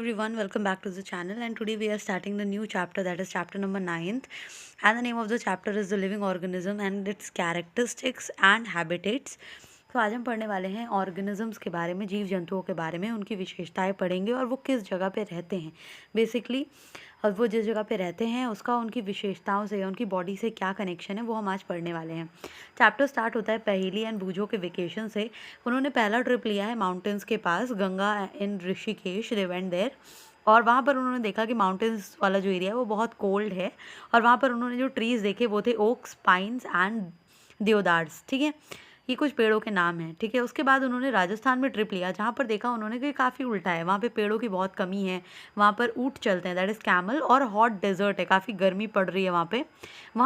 everyone, welcome back to the channel, and today we are starting the new chapter, that is chapter number 9th, and the name of the chapter is the living organism and its characteristics and habitats. तो आज हम पढ़ने वाले हैं organisms के बारे में, जीव जंतुओं के बारे में, उनकी विशेषताएं पढ़ेंगे और वो किस जगह पे रहते हैं बेसिकली। और वो जिस जगह पे रहते हैं उसका उनकी विशेषताओं से, उनकी बॉडी से क्या कनेक्शन है, वो हम आज पढ़ने वाले हैं। चैप्टर स्टार्ट होता है पहेली एंड बूझो के वेकेशन से। उन्होंने पहला ट्रिप लिया है माउंटेन्स के पास, गंगा इन ऋषिकेश, दे वेंट देयर। और वहाँ पर उन्होंने देखा कि माउंटेन्स वाला जो एरिया है वो बहुत कोल्ड है, और वहाँ पर उन्होंने जो ट्रीज़ देखे वो थे ओक्स, पाइन्स एंड देवदार्स। ठीक है, ये कुछ पेड़ों के नाम हैं। ठीक है, उसके बाद उन्होंने राजस्थान में ट्रिप लिया, जहाँ पर देखा उन्होंने कि काफ़ी उल्टा है, वहाँ पे पेड़ों की बहुत कमी है, वहाँ पर ऊँट चलते हैं, दैट इज़ कैमल, और हॉट डेजर्ट है, काफ़ी गर्मी पड़ रही है वहाँ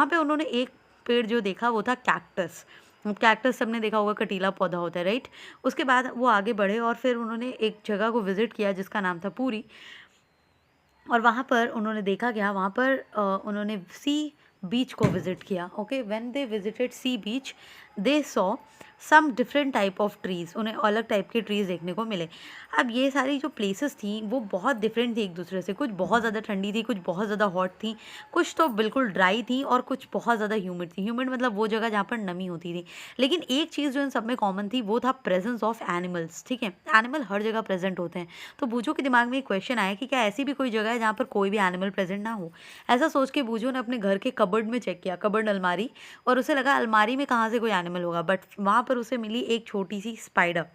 पे उन्होंने एक पेड़ जो देखा वो था कैक्टस। कैक्टस सबने देखा होगा, कटीला पौधा होता है, राइट। उसके बाद वो आगे बढ़े और फिर उन्होंने एक जगह को विज़िट किया जिसका नाम था पूरी, और वहाँ पर उन्होंने देखा क्या, वहाँ पर उन्होंने सी बीच को विज़िट किया। Okay, when they visited sea beach they saw some different type of trees, उन्हें अलग टाइप के ट्रीज़ देखने को मिले। अब ये सारी जो प्लेसेस थी वो बहुत डिफरेंट थी एक दूसरे से, कुछ बहुत ज़्यादा ठंडी थी, कुछ बहुत ज़्यादा हॉट थी, कुछ तो बिल्कुल ड्राई थी, और कुछ बहुत ज़्यादा ह्यूमिड थी। ह्यूमिड मतलब वो जगह जहाँ पर नमी होती थी। लेकिन एक चीज़ जो इन सब में कॉमन थी वो था प्रेजेंस ऑफ एनिमल्स। ठीक है, एनिमल हर जगह प्रेजेंट होते हैं। तो बूझो के दिमाग में एक क्वेश्चन आया कि क्या ऐसी भी कोई जगह है जहाँ पर कोई भी एनिमल प्रेजेंट ना हो। ऐसा सोच के बूझो ने अपने घर के कबर्ड में चेक किया, कबर्ड अलमारी, और उसे लगा अलमारी में कहाँ से कोई एनिमल होगा, बट वहाँ पर उसे मिली एक छोटी सी spider,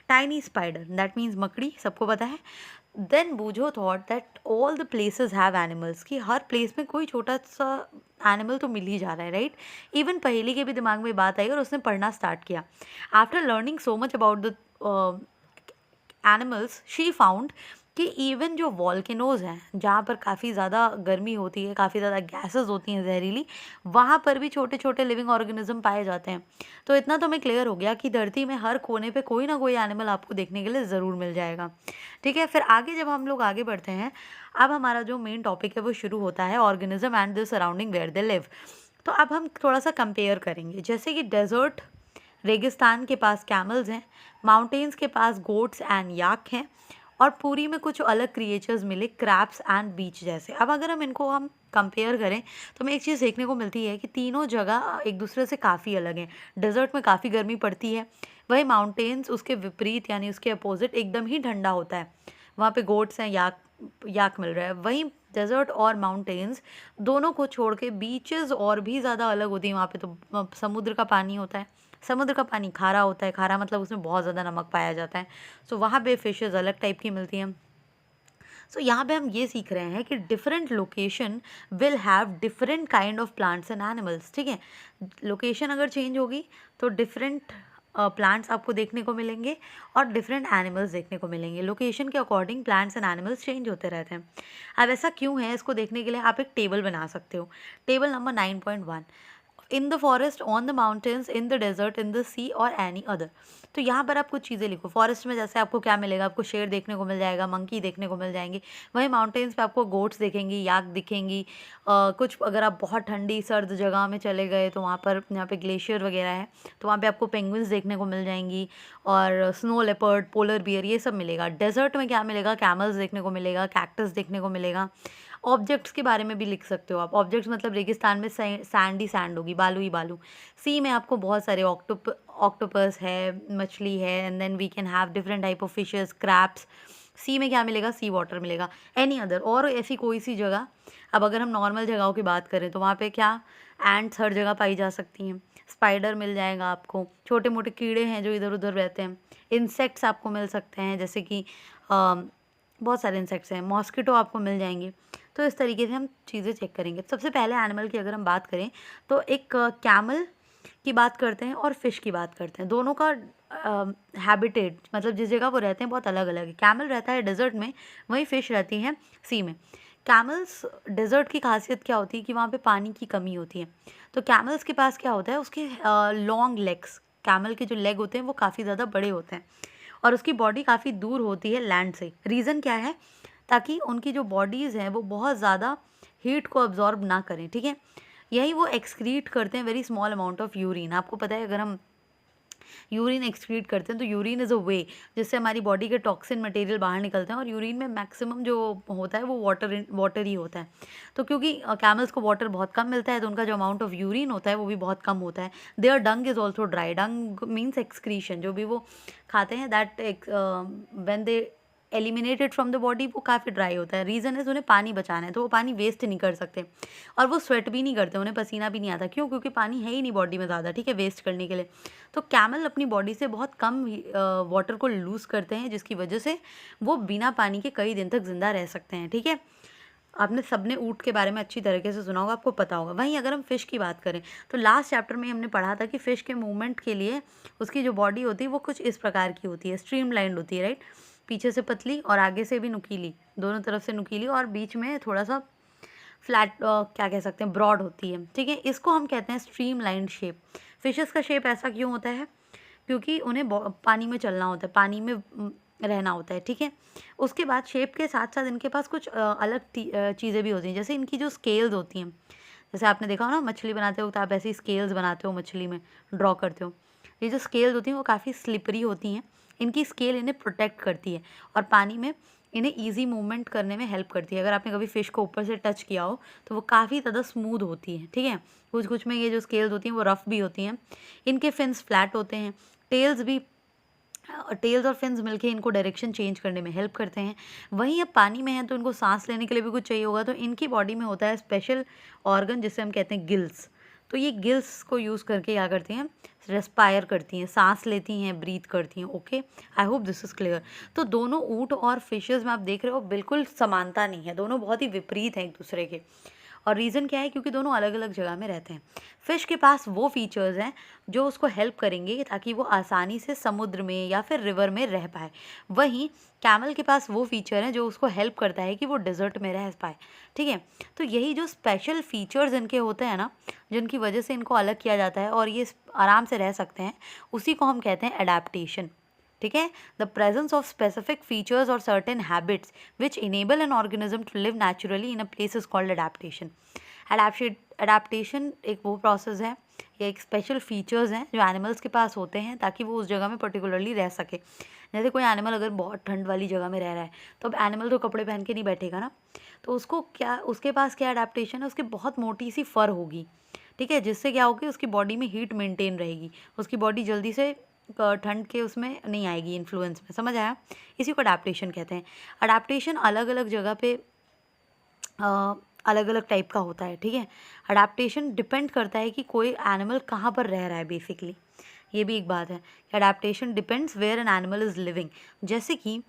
tiny spider, that means मकड़ी, सबको पता है। Then Boojho thought that all the places have animals, कि हर प्लेस में कोई छोटा सा एनिमल तो मिल ही जा रहा है, राइट। इवन पहेली के भी दिमाग में बात आई और उसने पढ़ना स्टार्ट किया। After learning so much about the animals she found कि इवन जो वॉल्केनोज हैं, जहाँ पर काफ़ी ज़्यादा गर्मी होती है, काफ़ी ज़्यादा गैसेस होती हैं जहरीली, वहाँ पर भी छोटे छोटे लिविंग ऑर्गेनिज्म पाए जाते हैं। तो इतना तो हमें क्लियर हो गया कि धरती में हर कोने पे कोई ना कोई एनिमल आपको देखने के लिए ज़रूर मिल जाएगा। ठीक है, फिर आगे जब हम लोग आगे बढ़ते हैं, अब हमारा जो मेन टॉपिक है वो शुरू होता है organism and the surrounding where they live. तो अब हम थोड़ा सा कंपेयर करेंगे, जैसे कि डेजर्ट, रेगिस्तान के पास कैमल्स हैं, माउंटेन्स के पास गोट्स एंड याक हैं, और पूरी में कुछ अलग क्रिएचर्स मिले, क्रैब्स एंड बीच जैसे। अब अगर हम कंपेयर करें तो हमें एक चीज़ देखने को मिलती है कि तीनों जगह एक दूसरे से काफ़ी अलग हैं। डेजर्ट में काफ़ी गर्मी पड़ती है, वही माउंटेन्स उसके विपरीत यानी उसके अपोजिट एकदम ही ठंडा होता है, वहाँ पे गोट्स हैं, याक मिल रहा है। वहीं डेजर्ट और माउंटेन्स दोनों को छोड़ के बीचेस और भी ज़्यादा अलग होती हैं। वहाँ पे तो समुद्र का पानी होता है, समुद्र का पानी खारा होता है, खारा मतलब उसमें बहुत ज़्यादा नमक पाया जाता है। सो वहाँ पे फिशेज़ अलग टाइप की मिलती हैं। सो यहाँ पे हम ये सीख रहे हैं कि different location will have different kind of plants and animals. ठीक है, लोकेशन अगर चेंज होगी तो डिफरेंट प्लांट्स आपको देखने को मिलेंगे और डिफरेंट एनिमल्स देखने को मिलेंगे। लोकेशन के according plants and animals change होते रहते हैं। अब ऐसा क्यों है, इसको देखने के लिए आप एक टेबल बना सकते हो। Table number 9.1, in the forest, on the mountains, in the desert, in the sea और एनी अदर। तो यहाँ पर आप कुछ चीज़ें लिखो। फॉरेस्ट में जैसे आपको क्या मिलेगा, आपको शेर देखने को मिल जाएगा, मंकी देखने को मिल जाएंगे। वहीं माउंटेन्स पे आपको गोट्स दिखेंगी, याक दिखेंगी। कुछ अगर आप बहुत ठंडी सर्द जगह में चले गए तो वहाँ पर, यहाँ पे ग्लेशियर वगैरह है, तो वहाँ पे आपको पेंगुइन्स देखने को मिल जाएंगी, और स्नो लेपर्ड, पोलर बियर, ये सब मिलेगा। डेजर्ट में क्या मिलेगा, कैमल्स देखने को मिलेगा, कैक्टस देखने को मिलेगा। ऑब्जेक्ट्स के बारे में भी लिख सकते हो आप। ऑब्जेक्ट्स मतलब रेगिस्तान में सैंड ही सैंड होगी, बालू ही बालू। सी में आपको बहुत सारे ऑक्टोपस है, मछली है, and then we can have different type of fishes, crabs. Sea में क्या मिलेगा, सी वाटर मिलेगा। एनी अदर, और ऐसी कोई सी जगह। अब अगर हम नॉर्मल जगहों की बात करें तो वहाँ पे क्या, एंट्स हर जगह पाई जा सकती हैं, स्पाइडर मिल जाएगा आपको, छोटे मोटे कीड़े हैं जो इधर उधर रहते हैं, इंसेक्ट्स आपको मिल सकते हैं, जैसे कि बहुत सारे इंसेक्ट्स हैं, मॉस्किटो आपको मिल जाएंगे। तो इस तरीके से हम चीज़ें चेक करेंगे। सबसे पहले एनिमल की अगर हम बात करें तो एक कैमल की बात करते हैं और फिश की बात करते हैं। दोनों का हैबिटेट मतलब जिस जगह वो रहते हैं बहुत अलग अलग है। कैमल रहता है डेजर्ट में, वहीं फिश रहती हैं सी में। कैमल्स डेजर्ट की खासियत क्या होती है कि वहाँ पे पानी की कमी होती है। तो कैमल्स के पास क्या होता है, उसके लॉन्ग लेग्स, कैमल के जो लेग होते हैं वो काफ़ी ज़्यादा बड़े होते हैं, और उसकी बॉडी काफ़ी दूर होती है लैंड से। रीज़न क्या है, ताकि उनकी जो बॉडीज़ हैं वो बहुत ज़्यादा हीट को अब्जॉर्ब ना करें। ठीक है, यही वो एक्सक्रीट करते हैं very small amount of urine. आपको पता है अगर हम यूरिन एक्सक्रीट करते हैं, तो यूरिन इज़ अ वे जिससे हमारी बॉडी के टॉक्सिन मटेरियल बाहर निकलते हैं, और यूरिन में मैक्सिमम जो होता है वो वाटर ही होता है। तो क्योंकि कैमल्स को वाटर बहुत कम मिलता है, तो उनका जो अमाउंट ऑफ यूरिन होता है वो भी बहुत कम होता है। Their dung is also dry. Dung means excretion, जो भी वो खाते हैं that when they eliminated from the body, वो काफ़ी ड्राई होता है। रीज़न है उन्हें पानी बचाना है, तो वो पानी वेस्ट नहीं कर सकते, और वो स्वेट भी नहीं करते, उन्हें पसीना भी नहीं आता। क्यों? क्योंकि पानी है ही नहीं बॉडी में ज़्यादा, ठीक है, वेस्ट करने के लिए। तो कैमल अपनी बॉडी से बहुत कम वाटर को लूज़ करते हैं, जिसकी वजह से वो बिना पानी के कई दिन तक ज़िंदा रह सकते हैं, ठीक है। आपने सबने ऊँट के बारे में अच्छी तरीके से सुना होगा, आपको पता होगा। वहीं अगर हम फ़िश की बात करें, तो लास्ट चैप्टर में हमने पढ़ा था कि फ़िश के मूवमेंट के लिए उसकी जो बॉडी होती है वो कुछ इस प्रकार की होती है, स्ट्रीमलाइन्ड होती है, राइट। पीछे से पतली और आगे से भी नुकीली, दोनों तरफ से नुकीली, और बीच में थोड़ा सा फ्लैट, क्या कह सकते हैं, ब्रॉड होती है, ठीक है। इसको हम कहते हैं स्ट्रीमलाइन्ड शेप। फिशेस का शेप ऐसा क्यों होता है? क्योंकि उन्हें पानी में चलना होता है, पानी में रहना होता है, ठीक है। उसके बाद शेप के साथ साथ इनके पास कुछ अलग चीज़ें भी होती हैं, जैसे इनकी जो स्केल्स होती हैं। जैसे आपने देखा हो ना, मछली बनाते हो तो आप ऐसे ही स्केल्स बनाते हो, मछली में ड्रॉ करते हो। ये जो स्केल्स होती हैं वो काफ़ी स्लिपरी होती हैं। इनकी स्केल इन्हें प्रोटेक्ट करती है, और पानी में इन्हें ईजी मूवमेंट करने में हेल्प करती है। अगर आपने कभी फ़िश को ऊपर से टच किया हो तो वो काफ़ी ज़्यादा स्मूथ होती है, ठीक है। कुछ कुछ में ये जो स्केल्स होती हैं वो रफ़ भी होती हैं। इनके फिन्स फ्लैट होते हैं। टेल्स भी, टेल्स और फिन्स मिलके इनको डायरेक्शन चेंज करने में हेल्प करते हैं। वहीं अब पानी में है तो इनको सांस लेने के लिए भी कुछ चाहिए होगा, तो इनकी बॉडी में होता है स्पेशल ऑर्गन जिसे हम कहते हैं गिल्स। तो ये गिल्स को यूज़ करके क्या करती हैं, रेस्पायर करती हैं, सांस लेती हैं, ब्रीथ करती हैं। Okay, I hope this is clear. तो दोनों ऊँट और फिशेज़ में आप देख रहे हो बिल्कुल समानता नहीं है, दोनों बहुत ही विपरीत हैं एक दूसरे के। और रीज़न क्या है? क्योंकि दोनों अलग अलग जगह में रहते हैं। फ़िश के पास वो फीचर्स हैं जो उसको हेल्प करेंगे ताकि वो आसानी से समुद्र में या फिर रिवर में रह पाए। वहीं कैमल के पास वो फीचर हैं जो उसको हेल्प करता है कि वो डेज़र्ट में रह पाए, ठीक है। तो यही जो स्पेशल फीचर्स इनके होते हैं ना, जिनकी वजह से इनको अलग किया जाता है और ये आराम से रह सकते हैं, उसी को हम कहते हैं एडाप्टेशन, ठीक है। The presence of specific features और certain habits which enable an organism to live naturally in a place is called adaptation. Adaptation एक वो प्रोसेस है या एक स्पेशल फीचर्स हैं जो एनिमल्स के पास होते हैं ताकि वो उस जगह में पर्टिकुलरली रह सके। जैसे कोई एनिमल अगर बहुत ठंड वाली जगह में रह रहा है, तो अब एनिमल तो कपड़े पहन के नहीं बैठेगा ना, तो उसको क्या, उसके पास क्या एडाप्टेशन है, उसकी बहुत मोटी सी फर होगी, ठीक है, जिससे क्या होगी, उसकी बॉडी में हीट मेंटेन रहेगी, उसकी बॉडी जल्दी से ठंड के उसमें नहीं आएगी, इन्फ्लुएंस में। समझ आया? इसी को अडेप्टेशन कहते हैं। अडेप्टेशन अलग अलग जगह पे अलग अलग टाइप का होता है, ठीक है। अडेप्टेशन डिपेंड करता है कि कोई एनिमल कहाँ पर रह रहा है, बेसिकली ये भी एक बात है कि adaptation depends where an animal is living. जैसे कि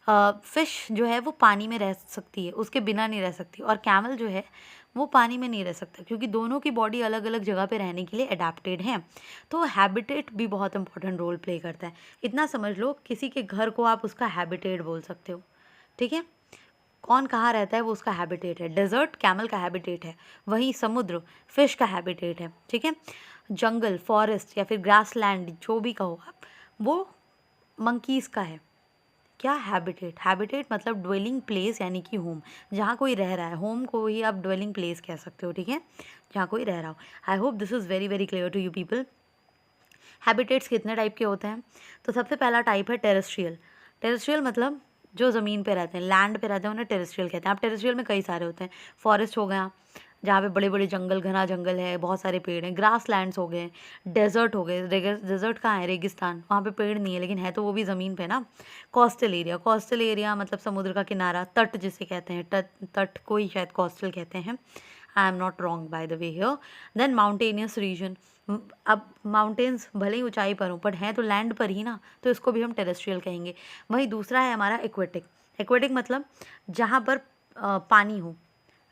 फ़िश जो है वो पानी में रह सकती है, उसके बिना नहीं रह सकती, और कैमल जो है वो पानी में नहीं रह सकता, क्योंकि दोनों की बॉडी अलग अलग जगह पे रहने के लिए अडेप्टेड है। तो हैबिटेट भी बहुत इंपॉर्टेंट रोल प्ले करता है। इतना समझ लो, किसी के घर को आप उसका हैबिटेट बोल सकते हो, ठीक है। कौन कहाँ रहता है वो उसका हैबिटेट है। डेजर्ट कैमल का हैबिटेट है, वहीं समुद्र फिश का हैबिटेट है, ठीक है। जंगल, फॉरेस्ट या फिर ग्रास लैंड, जो भी कहो आप, वो मंकीज़ का है। क्या? हैबिटेट। हैबिटेट मतलब ड्वेलिंग प्लेस, यानी कि होम, जहाँ कोई रह रहा है। होम को ही आप ड्वेलिंग प्लेस कह सकते हो, ठीक है, जहाँ कोई रह रहा हो। I hope this is very very clear to you people. Habitats कितने टाइप के होते हैं? तो सबसे पहला टाइप है टेरेस्ट्रियल। टेरेस्ट्रियल मतलब जो ज़मीन पे रहते हैं, लैंड पे रहते हैं, उन्हें टेरेस्ट्रियल कहते हैं। अब टेरेस्ट्रियल में कई सारे होते हैं। फॉरेस्ट हो गया, जहाँ पे बड़े बड़े जंगल, घना जंगल है, बहुत सारे पेड़ हैं। ग्रास लैंड्स हो गए, डेजर्ट हो गए। डेजर्ट कहाँ है? रेगिस्तान, वहाँ पे पेड़ नहीं है, लेकिन है तो वो भी ज़मीन पे ना। कोस्टल एरिया, कोस्टल एरिया मतलब समुद्र का किनारा, तट जिसे कहते हैं, तट को ही शायद कोस्टल कहते हैं। I am not wrong by the way here. Then mountainous region, अब माउंटेन्स भले ही ऊंचाई पर हों, पर हैं तो लैंड पर ही ना, तो इसको भी हम टेरेस्ट्रियल कहेंगे। वहीं दूसरा है हमारा एक्वेटिक। एक्वेटिक मतलब जहाँ पर पानी हो,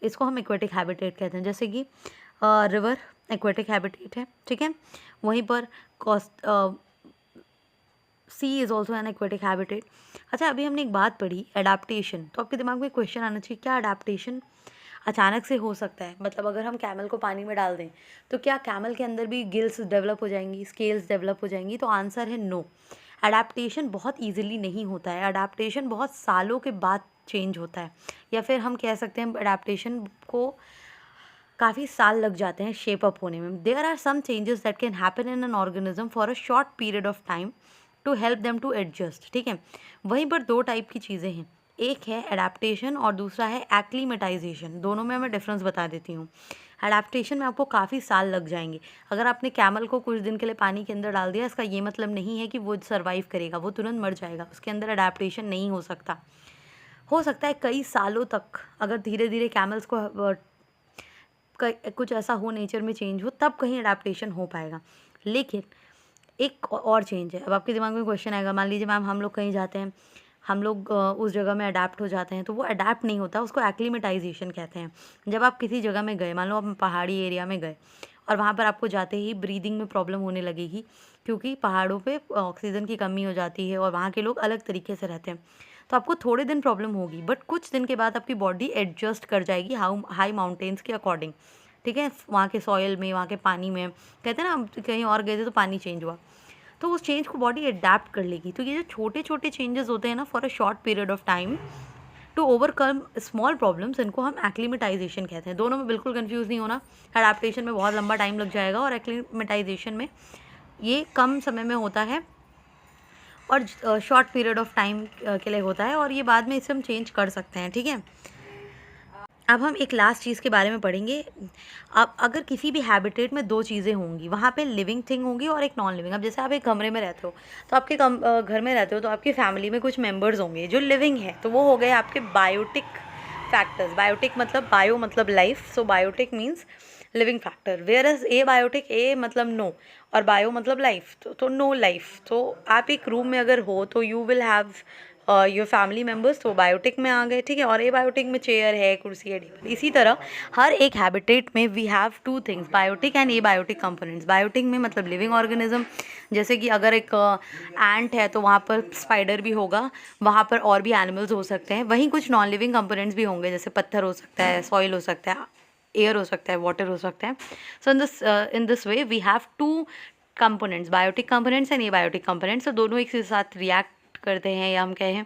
इसको हम एक्वेटिक हैबिटेट कहते हैं। जैसे कि रिवर एक्वेटिक हैबिटेट है, ठीक है। वहीं पर sea is also an aquatic habitat. अच्छा, अभी हमने एक बात पढ़ी, एडाप्टेशन, तो आपके दिमाग में क्वेश्चन आना चाहिए, क्या अडेप्टेशन अचानक से हो सकता है? मतलब अगर हम कैमल को पानी में डाल दें तो क्या कैमल के अंदर भी गिल्स डेवलप हो जाएंगी, स्केल्स डेवलप हो जाएंगी? तो आंसर है नो। अडेप्टेशन बहुत ईजिली नहीं होता है। अडेप्टेशन बहुत सालों के बाद चेंज होता है, या फिर हम कह सकते हैं अडेप्टेशन को काफ़ी साल लग जाते हैं शेप अप होने में। There are some changes that can happen in an organism for a short period of time to help them to adjust, ठीक है। वहीं पर दो टाइप की चीज़ें हैं, एक है एडाप्टेशन और दूसरा है एक्लीमेटाइजेशन। दोनों में मैं डिफरेंस बता देती हूँ। एडाप्टेशन में आपको काफ़ी साल लग जाएंगे। अगर आपने कैमल को कुछ दिन के लिए पानी के अंदर डाल दिया, इसका ये मतलब नहीं है कि वो सर्वाइव करेगा, वो तुरंत मर जाएगा, उसके अंदर एडाप्टेशन नहीं हो सकता है कई सालों तक। अगर धीरे धीरे कैमल्स को कुछ ऐसा हो, नेचर में चेंज हो, तब कहीं अडेप्टेशन हो पाएगा। लेकिन एक और चेंज है। अब आपके दिमाग में क्वेश्चन आएगा, मान लीजिए मैम हम लोग कहीं जाते हैं, हम लोग उस जगह में अडेप्ट हो जाते हैं, तो वो अडेप्ट नहीं होता, उसको एक्लीमेटाइजेशन कहते हैं। जब आप किसी जगह में गए, मान लो आप पहाड़ी एरिया में गए और वहाँ पर आपको जाते ही ब्रीदिंग में प्रॉब्लम होने लगेगी, क्योंकि पहाड़ों पे ऑक्सीजन की कमी हो जाती है और वहाँ के लोग अलग तरीके से रहते हैं। तो आपको थोड़े दिन प्रॉब्लम होगी, बट कुछ दिन के बाद आपकी बॉडी एडजस्ट कर जाएगी हाई माउंटेन्स के अकॉर्डिंग, ठीक है। वहाँ के सॉयल में, वहाँ के पानी में, कहते हैं ना हम कहीं और गए थे तो पानी चेंज हुआ, तो उस चेंज को बॉडी अडेप्ट कर लेगी। तो ये जो छोटे छोटे चेंजेस होते हैं ना, for a short period of time to overcome small problems, इनको हम एक्लीमेटाइजेशन कहते हैं। दोनों में बिल्कुल कंफ्यूज नहीं होना। अडेप्टेशन में बहुत लंबा टाइम लग जाएगा और एक्लीमेटाइजेशन में ये कम समय में होता है और शॉर्ट पीरियड ऑफ टाइम के लिए होता है, और ये बाद में इसे हम चेंज कर सकते हैं, ठीक है। अब हम एक लास्ट चीज़ के बारे में पढ़ेंगे। अब अगर किसी भी हैबिटेट में दो चीज़ें होंगी, वहाँ पे लिविंग थिंग होंगी और एक नॉन लिविंग। अब जैसे आप एक कमरे में रहते हो, तो आपके घर में रहते हो, तो आपकी फैमिली में कुछ मेंबर्स होंगे जो लिविंग है, तो वो हो गए आपके बायोटिक फैक्टर्स। बायोटिक मतलब बायो मतलब life, so biotic means living factor. Whereas abiotic, a मतलब नो और बायो मतलब लाइफ, तो नो लाइफ। तो आप एक रूम में अगर हो तो you will have your family members, तो बायोटिक में आ गए, ठीक है। और ए बायोटिक में चेयर है, कुर्सी है, टेबल। इसी तरह हर एक हैबिटेट में we have two things, biotic and abiotic components. Biotic में मतलब लिविंग ऑर्गेनिज्म, जैसे कि अगर एक एंट है तो वहाँ पर स्पाइडर भी होगा, वहाँ पर और भी एनिमल्स हो सकते हैं। वहीं कुछ नॉन लिविंग कंपोनेंट्स भी होंगे, जैसे पत्थर हो सकता है, सॉइल हो सकता है, एयर हो सकता है, वाटर हो सकता है। So in this way we have two components, biotic components and abiotic components. तो दोनों एक साथ रिएक्ट करते हैं, या हम कहें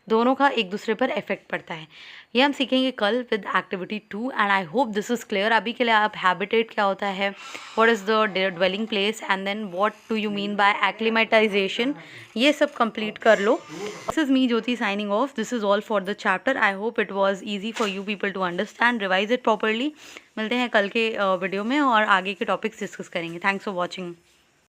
दोनों का एक दूसरे पर इफेक्ट पड़ता है। ये हम सीखेंगे कल with activity 2 and I hope this is clear. अभी के लिए आप हैबिटेट क्या होता है, what is the dwelling place, and then what do you mean by acclimatization, ये सब कंप्लीट कर लो। This is me Jyoti signing off. This is all for the chapter. I hope it was easy for you people to understand, revise it properly. मिलते हैं कल के video में और आगे के टॉपिक्स डिस्कस करेंगे। Thanks for watching.